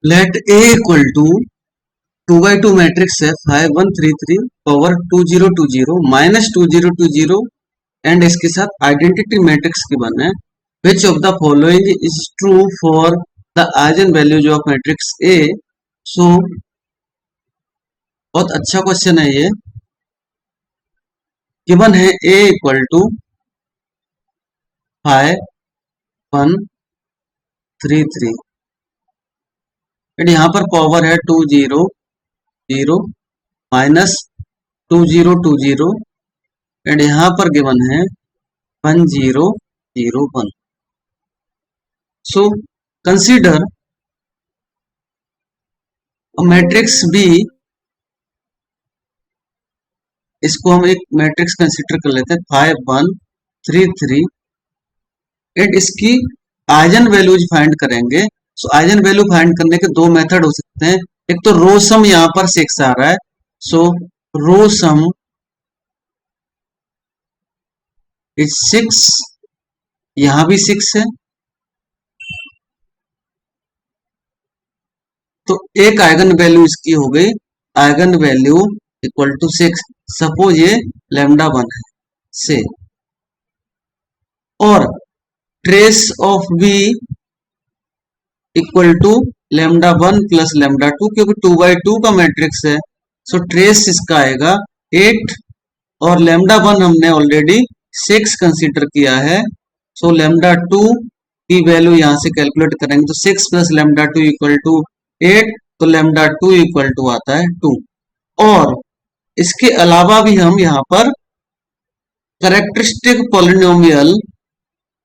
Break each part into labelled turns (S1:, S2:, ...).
S1: Late A equal to 2 by 2 matrix है 5 1 3 3 power 2020 minus 2020 and इसके साथ आइडेंटिटी मैट्रिक्स की बन है which of the following is true for the eigen values of matrix A. So बहुत अच्छा question है ये। गिवन है A इक्वल टू 5 1 3 3 एंड यहाँ पर पावर है 200 माइनस 2020 एंड यहाँ पर गिवन है 1001। सो कंसीडर मैट्रिक्स बी, इसको हम एक मैट्रिक्स कंसीडर कर लेते हैं 5 1 3 3 एंड इसकी आइगन वैल्यूज फाइंड करेंगे। सो आइगन वैल्यू फाइंड करने के दो मेथड हो सकते हैं। एक तो रो सम, यहाँ पर 6 आ रहा है, सो रो सम इज 6, यहां भी 6 है, तो एक आइगन वैल्यू इसकी हो गई eigenvalue equal to 6। Suppose ये लैम्डा 1 है से, और trace of B equal to lambda 1 plus lambda 2, क्योंकि 2 by 2 का मैट्रिक्स है। सो ट्रेस इसका आएगा 8 और लैम्डा 1 हमने ऑलरेडी 6 कंसीडर किया है। सो लैम्डा 2 की वैल्यू यहां से कैलकुलेट करेंगे तो 6 प्लस लैम्डा 2 इक्वल टू 8, तो लैम्डा 2 इक्वल टू आता है 2। और इसके अलावा भी हम यहाँ पर कैरेक्टरिस्टिक पॉलिनोमियल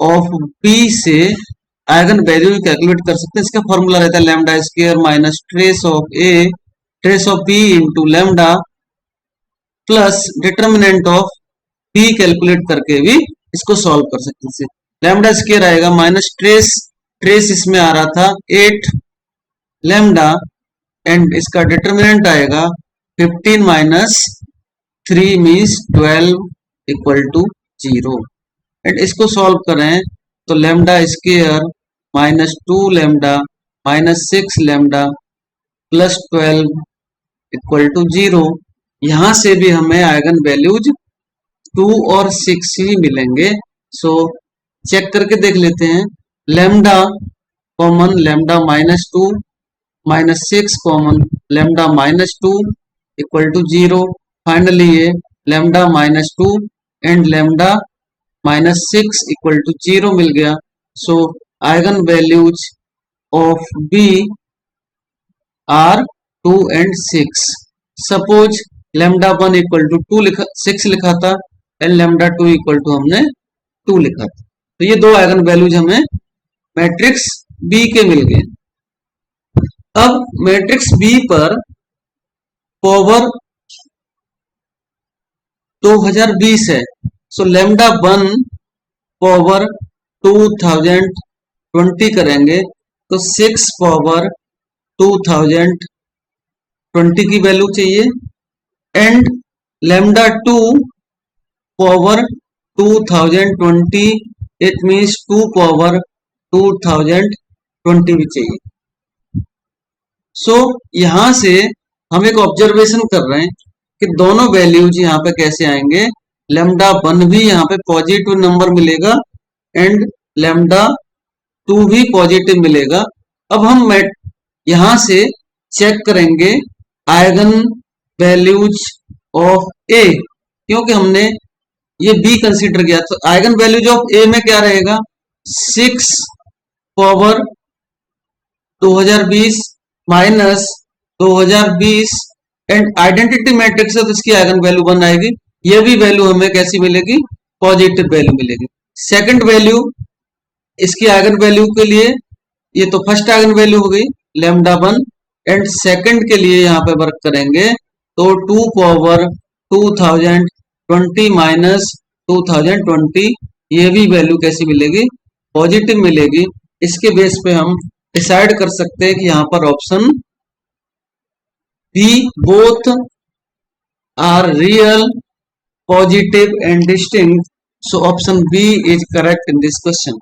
S1: ऑफ बी से आइगन वैल्यू कैलकुलेट कर सकते हैं। इसका फॉर्मूला रहता है lambda square minus trace of B into lambda plus determinant of B calculate करके भी इसको सॉल्व कर सकते हैं। लैम्डा स्क्वायर आएगा माइनस ट्रेस इसमें आ रहा था 8 लैम्डा एंड इसका डिटर्मिनेंट आएगा 15 minus 3 means 12 equal to 0 and इसको सॉल्व करें तो lambda square minus 2 lambda minus 6 lambda plus 12 equal to 0। यहां से भी हमें आइगन वैल्यूज 2 और 6 ही मिलेंगे। सो चेक करके देख लेते हैं। Lambda common, lambda minus 2 minus 6 common, lambda minus 2 equal to 0। Finally ये lambda minus 2 and lambda minus 6 equal to 0 मिल गया। So eigen values of B are 2 and 6। Suppose lambda 1 equal to 6 लिखा था and lambda 2 equal to हमने 2 लिखा था, तो ये दो आइगन वैल्यूज हमें मैट्रिक्स बी के मिल गए। अब मैट्रिक्स बी पर पावर 2020 है, सो लैम्डा 1 पावर 2020 करेंगे तो 6 पावर 2020 की वैल्यू चाहिए and lambda 2 power 2020, it means 2 power 2020 भी चाहिए। सो यहां से हम एक ऑब्जर्वेशन कर रहे हैं कि दोनों वैल्यूज यहाँ पे कैसे आएंगे। लैम्डा 1 भी यहाँ पे पॉजिटिव नंबर मिलेगा एंड लैम्डा 2 भी पॉजिटिव मिलेगा। अब हम यहां से चेक करेंगे आइगन वैल्यूज ऑफ ए, क्योंकि हमने ये बी कंसीडर किया, तो आइगन वैल्यूज ऑफ ए में क्या रहेगा 6 power 2020 minus 2020 and identity matrix है तो इसकी आइगन वैल्यू 1 आएगी। ये भी वैल्यू हमें कैसी मिलेगी, पॉजिटिव वैल्यू मिलेगी। सेकंड वैल्यू इसकी आइगन वैल्यू के लिए, ये तो फर्स्ट आइगन वैल्यू हो गई लैम्डा 1 एंड सेकंड के लिए यहाँ पे वर्क करेंगे तो 2 पावर 2020 माइनस 2020, ये भी वैल्यू कैसी मिलेगी, पॉजिटिव मिलेगी। इसके बेस पे हम डिसाइड कर सकते हैं कि यहाँ पर option B both are real, positive and distinct. So option B is correct in this question.